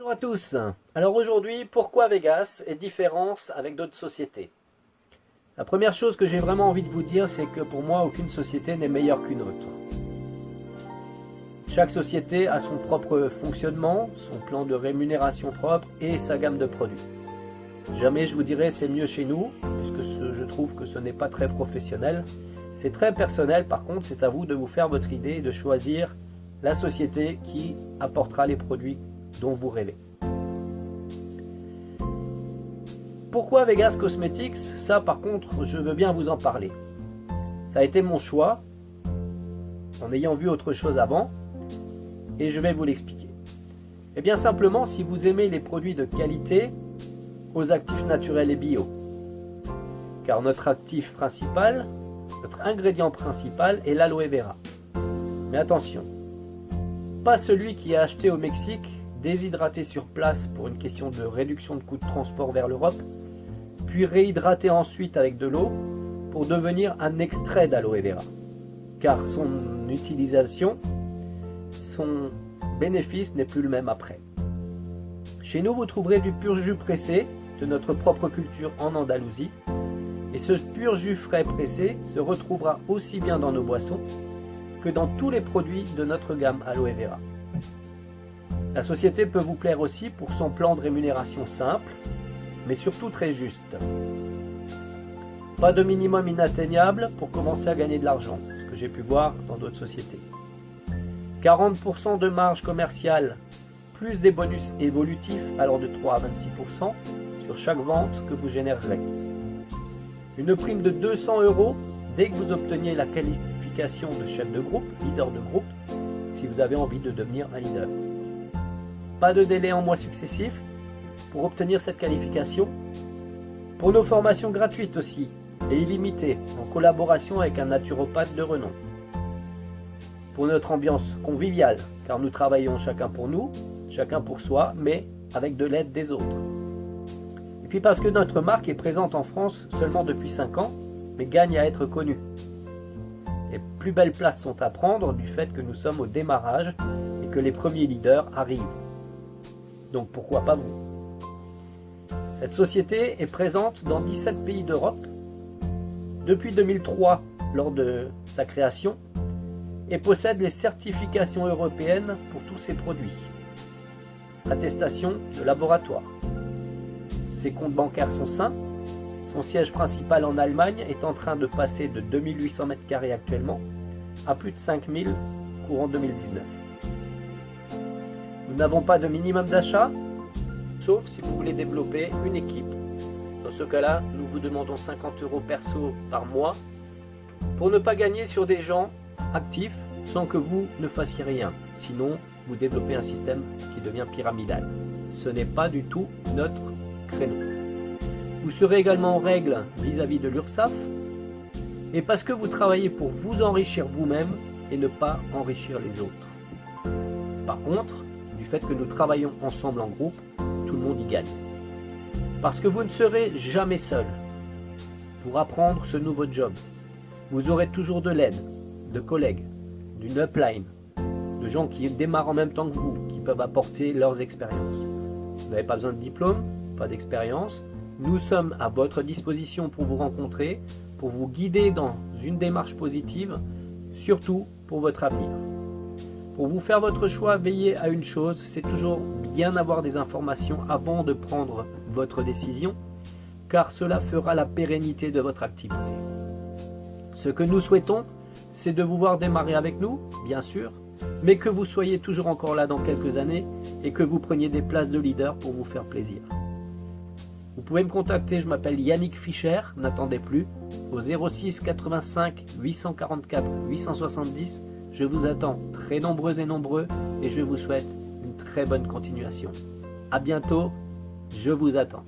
Bonjour à tous. Alors aujourd'hui, pourquoi Vegas est différente avec d'autres sociétés? La première chose que j'ai vraiment envie de vous dire, c'est que pour moi, aucune société n'est meilleure qu'une autre. Chaque société a son propre fonctionnement, son plan de rémunération propre et sa gamme de produits. Jamais je vous dirai c'est mieux chez nous, puisque je trouve que ce n'est pas très professionnel. C'est très personnel, par contre, c'est à vous de vous faire votre idée et de choisir la société qui apportera les produits dont vous rêvez. Pourquoi Vegas Cosmetics? Ça par contre je veux bien vous en parler. Ça a été mon choix en ayant vu autre chose avant et je vais vous l'expliquer. Et bien simplement si vous aimez les produits de qualité aux actifs naturels et bio. Car notre actif principal, notre ingrédient principal est l'aloe vera. Mais attention, pas celui qui est acheté au Mexique déshydraté sur place pour une question de réduction de coûts de transport vers l'Europe, puis réhydraté ensuite avec de l'eau pour devenir un extrait d'aloe vera. Car son utilisation, son bénéfice n'est plus le même après. Chez nous, vous trouverez du pur jus pressé de notre propre culture en Andalousie. Et ce pur jus frais pressé se retrouvera aussi bien dans nos boissons que dans tous les produits de notre gamme aloe vera. La société peut vous plaire aussi pour son plan de rémunération simple, mais surtout très juste. Pas de minimum inatteignable pour commencer à gagner de l'argent, ce que j'ai pu voir dans d'autres sociétés. 40% de marge commerciale, plus des bonus évolutifs allant de 3 à 26% sur chaque vente que vous générerez. Une prime de 200 € dès que vous obteniez la qualification de chef de groupe, leader de groupe, si vous avez envie de devenir un leader. Pas de délai en mois successifs pour obtenir cette qualification. Pour nos formations gratuites aussi et illimitées en collaboration avec un naturopathe de renom. Pour notre ambiance conviviale car nous travaillons chacun pour nous, chacun pour soi mais avec de l'aide des autres. Et puis parce que notre marque est présente en France seulement depuis 5 ans mais gagne à être connue. Les plus belles places sont à prendre du fait que nous sommes au démarrage et que les premiers leaders arrivent. Donc pourquoi pas vous? Cette société est présente dans 17 pays d'Europe depuis 2003 lors de sa création et possède les certifications européennes pour tous ses produits. Attestation de laboratoire. Ses comptes bancaires sont sains. Son siège principal en Allemagne est en train de passer de 2800 m² actuellement à plus de 5000 courant 2019. Nous n'avons pas de minimum d'achat, sauf si vous voulez développer une équipe. Dans ce cas-là, nous vous demandons 50 € perso par mois pour ne pas gagner sur des gens actifs sans que vous ne fassiez rien. Sinon, vous développez un système qui devient pyramidal. Ce n'est pas du tout notre créneau. Vous serez également en règle vis-à-vis de l'URSSAF et parce que vous travaillez pour vous enrichir vous-même et ne pas enrichir les autres. Par contre, du fait que nous travaillons ensemble en groupe, tout le monde y gagne. Parce que vous ne serez jamais seul pour apprendre ce nouveau job. Vous aurez toujours de l'aide, de collègues, d'une upline, de gens qui démarrent en même temps que vous, qui peuvent apporter leurs expériences. Vous n'avez pas besoin de diplôme, pas d'expérience. Nous sommes à votre disposition pour vous rencontrer, pour vous guider dans une démarche positive, surtout pour votre avenir. Pour vous faire votre choix, veillez à une chose, c'est toujours bien avoir des informations avant de prendre votre décision, car cela fera la pérennité de votre activité. Ce que nous souhaitons, c'est de vous voir démarrer avec nous, bien sûr, mais que vous soyez toujours encore là dans quelques années et que vous preniez des places de leader pour vous faire plaisir. Vous pouvez me contacter, je m'appelle Yannick Fischer, n'attendez plus, au 06 85 844 870. Je vous attends très nombreux et nombreux et je vous souhaite une très bonne continuation. À bientôt, je vous attends.